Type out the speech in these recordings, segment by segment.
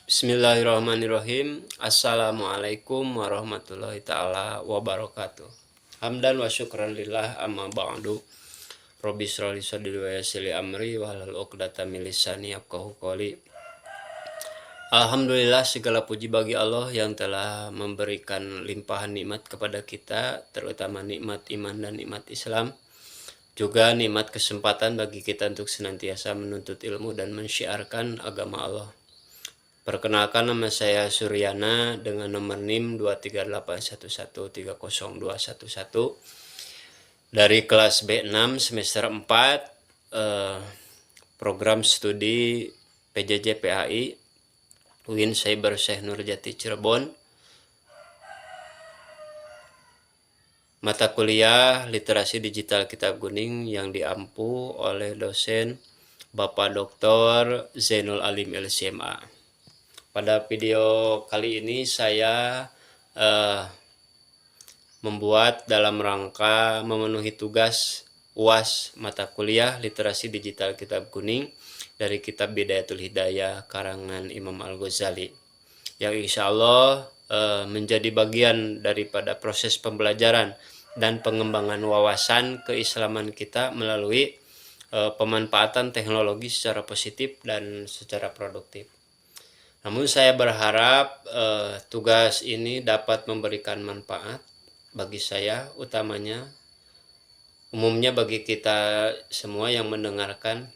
Bismillahirrahmanirrahim. Assalamualaikum warahmatullahi ta'ala wabarakatuh. Hamdan wa syukran lillah amma ba'du. Rabbi shrah li sadri wa yassir li amri wahlul 'uqdatam min lisani yafqahu qawli. Alhamdulillah, segala puji bagi Allah yang telah memberikan limpahan nikmat kepada kita, terutama nikmat iman dan nikmat Islam. Juga nikmat kesempatan bagi kita untuk senantiasa menuntut ilmu dan mensyiarkan agama Allah. Perkenalkan, nama saya Suryana dengan nomor NIM 23811302211 dari kelas B6 semester 4 program studi PJJ PAI UIN Cyber Syekh Nurjati Cirebon. Mata kuliah Literasi Digital Kitab Kuning yang diampu oleh dosen Bapak Dr. Zainul Alim LCMA. Pada video kali ini saya membuat dalam rangka memenuhi tugas UAS mata kuliah Literasi Digital Kitab Kuning dari kitab Bidayatul Hidayah karangan Imam Al-Ghazali, yang insya Allah menjadi bagian daripada proses pembelajaran dan pengembangan wawasan keislaman kita melalui pemanfaatan teknologi secara positif dan secara produktif. Namun saya berharap tugas ini dapat memberikan manfaat bagi saya, umumnya bagi kita semua yang mendengarkan,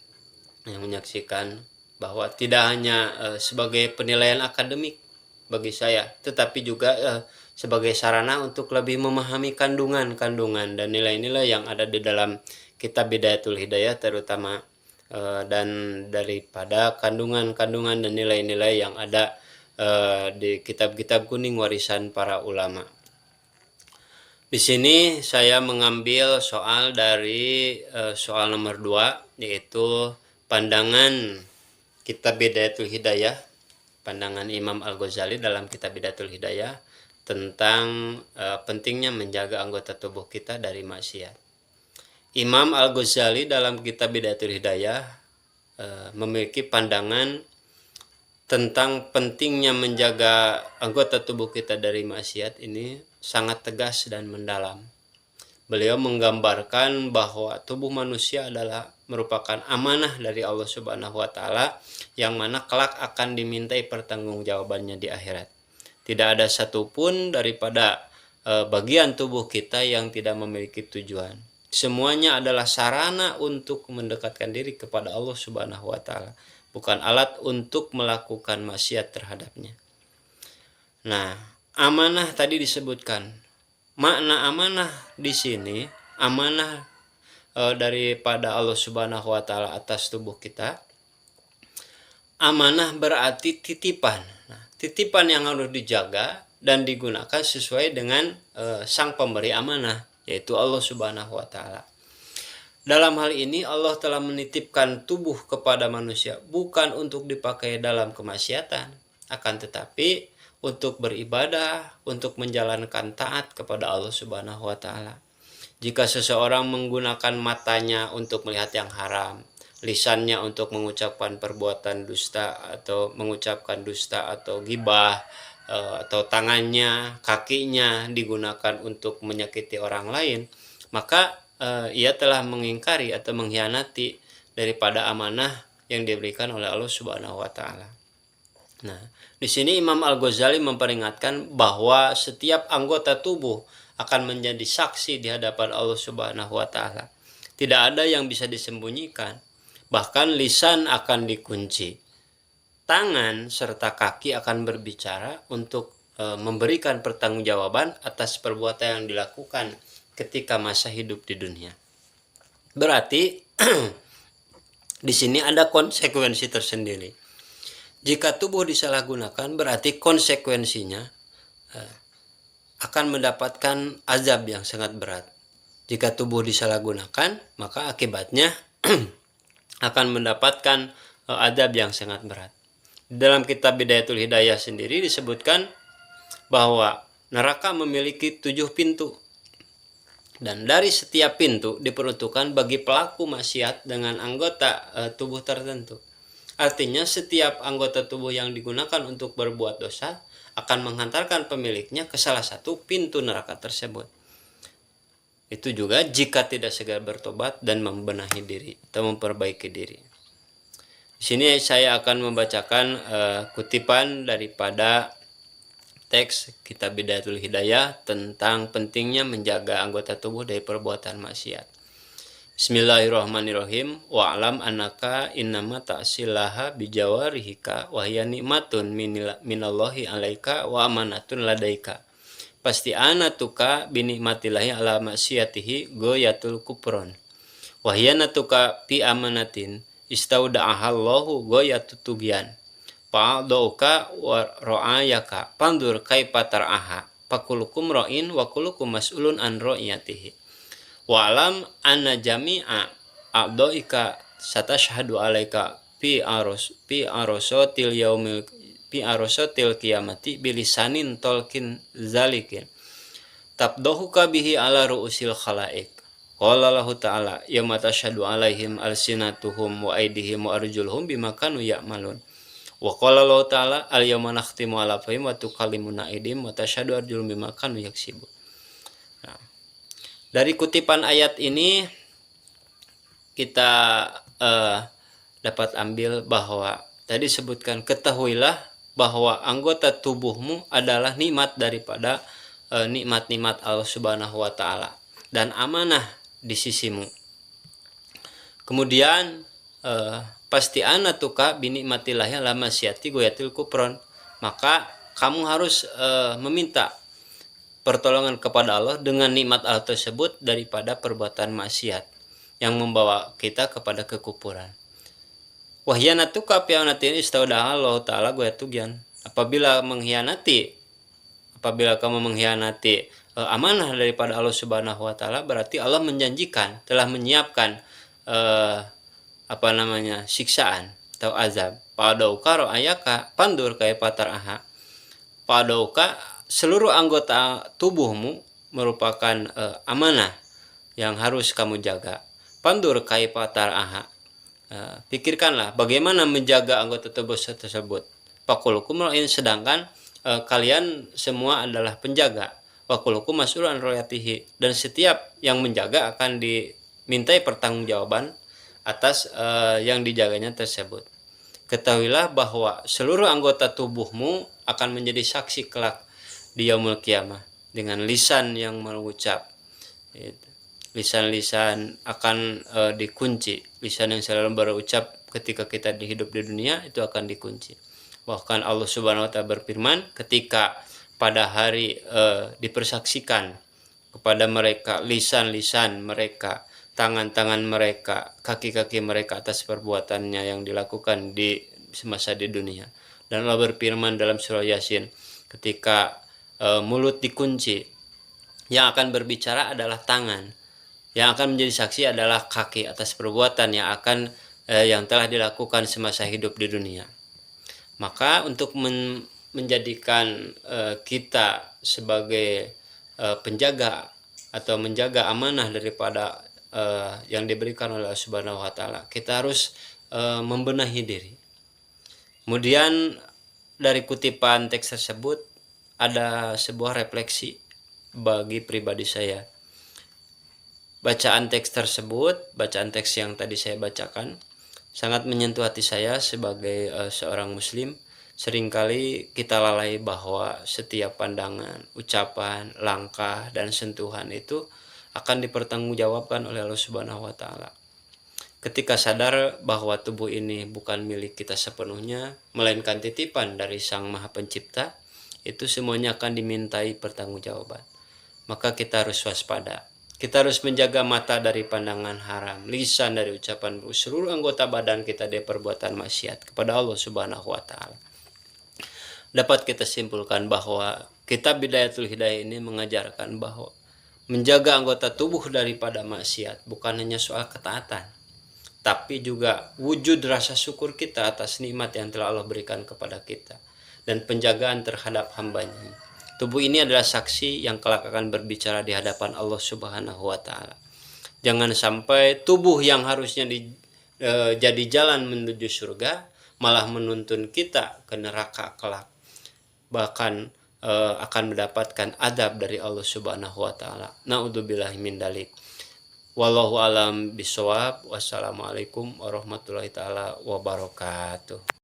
yang menyaksikan, bahwa tidak hanya sebagai penilaian akademik bagi saya, tetapi juga sebagai sarana untuk lebih memahami kandungan-kandungan dan nilai-nilai yang ada di dalam kitab Bidayatul Hidayah, terutama dan daripada kandungan-kandungan dan nilai-nilai yang ada di kitab-kitab kuning warisan para ulama. Di sini saya mengambil soal dari soal nomor 2, yaitu pandangan kitab Bidayatul Hidayah, pandangan Imam Al-Ghazali dalam kitab Bidayatul Hidayah tentang pentingnya menjaga anggota tubuh kita dari maksiat. Imam Al-Ghazali dalam kitab Bidayatul Hidayah memiliki pandangan tentang pentingnya menjaga anggota tubuh kita dari maksiat ini sangat tegas dan mendalam. Beliau menggambarkan bahwa tubuh manusia adalah merupakan amanah dari Allah Subhanahu wa Ta'ala yang mana kelak akan dimintai pertanggungjawabannya di akhirat. Tidak ada satupun daripada bagian tubuh kita yang tidak memiliki tujuan. Semuanya adalah sarana untuk mendekatkan diri kepada Allah Subhanahu wa Ta'ala, bukan alat untuk melakukan maksiat terhadapnya. Nah, amanah tadi disebutkan. Makna amanah di sini, amanah daripada Allah Subhanahu wa Ta'ala atas tubuh kita. Amanah berarti titipan. Nah, titipan yang harus dijaga dan digunakan sesuai dengan sang pemberi amanah, yaitu Allah Subhanahu wa Ta'ala. Dalam hal ini Allah telah menitipkan tubuh kepada manusia bukan untuk dipakai dalam kemaksiatan, akan tetapi untuk beribadah, untuk menjalankan taat kepada Allah Subhanahu wa Ta'ala. Jika seseorang menggunakan matanya untuk melihat yang haram, lisannya untuk mengucapkan perbuatan dusta atau mengucapkan dusta atau ghibah, atau tangannya, kakinya digunakan untuk menyakiti orang lain, maka ia telah mengingkari atau mengkhianati daripada amanah yang diberikan oleh Allah Subhanahu wa Ta'ala. Nah, di sini Imam Al-Ghazali memperingatkan bahwa setiap anggota tubuh akan menjadi saksi di hadapan Allah Subhanahu wa Ta'ala. Tidak ada yang bisa disembunyikan. Bahkan lisan akan dikunci. Tangan serta kaki akan berbicara untuk memberikan pertanggungjawaban atas perbuatan yang dilakukan ketika masa hidup di dunia. Berarti di sini ada konsekuensi tersendiri. Jika tubuh disalahgunakan, berarti konsekuensinya akan mendapatkan azab yang sangat berat. Jika tubuh disalahgunakan, maka akibatnya akan mendapatkan azab yang sangat berat. Dalam kitab Bidayatul Hidayah sendiri disebutkan bahwa neraka memiliki 7 pintu. Dan dari setiap pintu diperuntukkan bagi pelaku maksiat dengan anggota tubuh tertentu. Artinya setiap anggota tubuh yang digunakan untuk berbuat dosa akan menghantarkan pemiliknya ke salah satu pintu neraka tersebut. Itu juga jika tidak segera bertobat dan membenahi diri atau memperbaiki diri. Di sini saya akan membacakan kutipan daripada teks Kitab Bidayatul Hidayah tentang pentingnya menjaga anggota tubuh dari perbuatan maksiat. Bismillahirrahmanirrahim. Wa'lam annaka innama ta'silaha bijawarihika wa hiya nikmatun minallahi alaika wa amanatun ladaika. Pasti anatuka binikmatillahi ala maksiyatihi goyatul kupron. Wa hiya natuka pi amanatin istauda'ahallahu goyatut tugyan. Fa'adauka wa ra'ayaka pandur kaifa tar'aha. Fakulukum ra'in wa kulukum mas'ulun an ra'iyatihi. Wa'lam anna jami'a a'doika satashhadu alaika fi arosotil yaumil fi arosotil kiamati bilisanin tolkin zalikin tabdohuka bihi ala ru'usil khalaik. Qala lahu ta'ala yawma tashhadu alaihim alsinatuhum wa aydihim wa arjuluhum bima kanu ya'malun. Wa qala lahu ta'ala al yawma nakhtimu ala afwahihim wa tukallimuna aydihim wa tashhadu arjuluhum bima kanu yaksibun. Dari kutipan ayat ini kita dapat ambil bahwa tadi sebutkan ketahuilah bahwa anggota tubuhmu adalah nikmat daripada nikmat-nikmat Allah Subhanahu wa taala dan amanah di sisimu. Kemudian pasti anatuka binikmatillahi ala masyati goyatil kupron. Maka kamu harus meminta pertolongan kepada Allah dengan nikmat Allah tersebut daripada perbuatan maksiat yang membawa kita kepada kekufuran. Wahyanatuka pianatin istaudaha Allah Ta'ala goyatugyan. Apabila kamu mengkhianati amanah daripada Allah Subhanahu wa taala, berarti Allah menjanjikan telah menyiapkan siksaan atau azab. Padauka ro'ayaka pandur kaya patar aha. Padauka seluruh anggota tubuhmu merupakan amanah yang harus kamu jaga. Pandur kaifa tar'aha. Pikirkanlah bagaimana menjaga anggota tubuh tersebut. Fakulukum ra'in, sedangkan kalian semua adalah penjaga. Fakulukum mas'ulun an ra'yatihi, dan setiap yang menjaga akan dimintai pertanggungjawaban atas yang dijaganya tersebut. Ketahuilah bahwa seluruh anggota tubuhmu akan menjadi saksi kelak di yaumul kiamah dengan lisan yang mengucap. Lisan-lisan akan dikunci. Lisan yang selalu berucap ketika kita hidup di dunia itu akan dikunci. Bahkan Allah Subhanahu wa taala berfirman ketika pada hari dipersaksikan kepada mereka lisan-lisan mereka, tangan-tangan mereka, kaki-kaki mereka atas perbuatannya yang dilakukan di semasa di dunia. Dan Allah berfirman dalam surah Yasin ketika mulut dikunci, yang akan berbicara adalah tangan, yang akan menjadi saksi adalah kaki atas perbuatan yang telah dilakukan semasa hidup di dunia. Maka untuk menjadikan kita sebagai penjaga atau menjaga amanah daripada yang diberikan oleh Allah Subhanahu wa taala, kita harus membenahi diri. Kemudian dari kutipan teks tersebut ada sebuah refleksi bagi pribadi saya. Bacaan teks yang tadi saya bacakan sangat menyentuh hati saya sebagai seorang muslim. Seringkali kita lalai bahwa setiap pandangan, ucapan, langkah, dan sentuhan itu akan dipertanggungjawabkan oleh Allah Subhanahu wa taala. Ketika sadar bahwa tubuh ini bukan milik kita sepenuhnya, melainkan titipan dari Sang Maha Pencipta, itu semuanya akan dimintai pertanggungjawaban. Maka kita harus waspada. Kita harus menjaga mata dari pandangan haram, lisan dari ucapan, seluruh anggota badan kita dari perbuatan maksiat kepada Allah Subhanahu wa taala. Dapat kita simpulkan bahwa Kitab Bidayatul Hidayah ini mengajarkan bahwa menjaga anggota tubuh daripada maksiat bukan hanya soal ketaatan, tapi juga wujud rasa syukur kita atas nikmat yang telah Allah berikan kepada kita dan penjagaan terhadap hambanya. Tubuh ini adalah saksi yang kelak akan berbicara di hadapan Allah Subhanahu wa taala. Jangan sampai tubuh yang harusnya jadi jalan menuju surga malah menuntun kita ke neraka kelak, bahkan akan mendapatkan adab dari Allah Subhanahu wa taala. Naudzubillahi min dalik. Wallahu alam bisawab. Wassalamualaikum warahmatullahi taala wabarakatuh.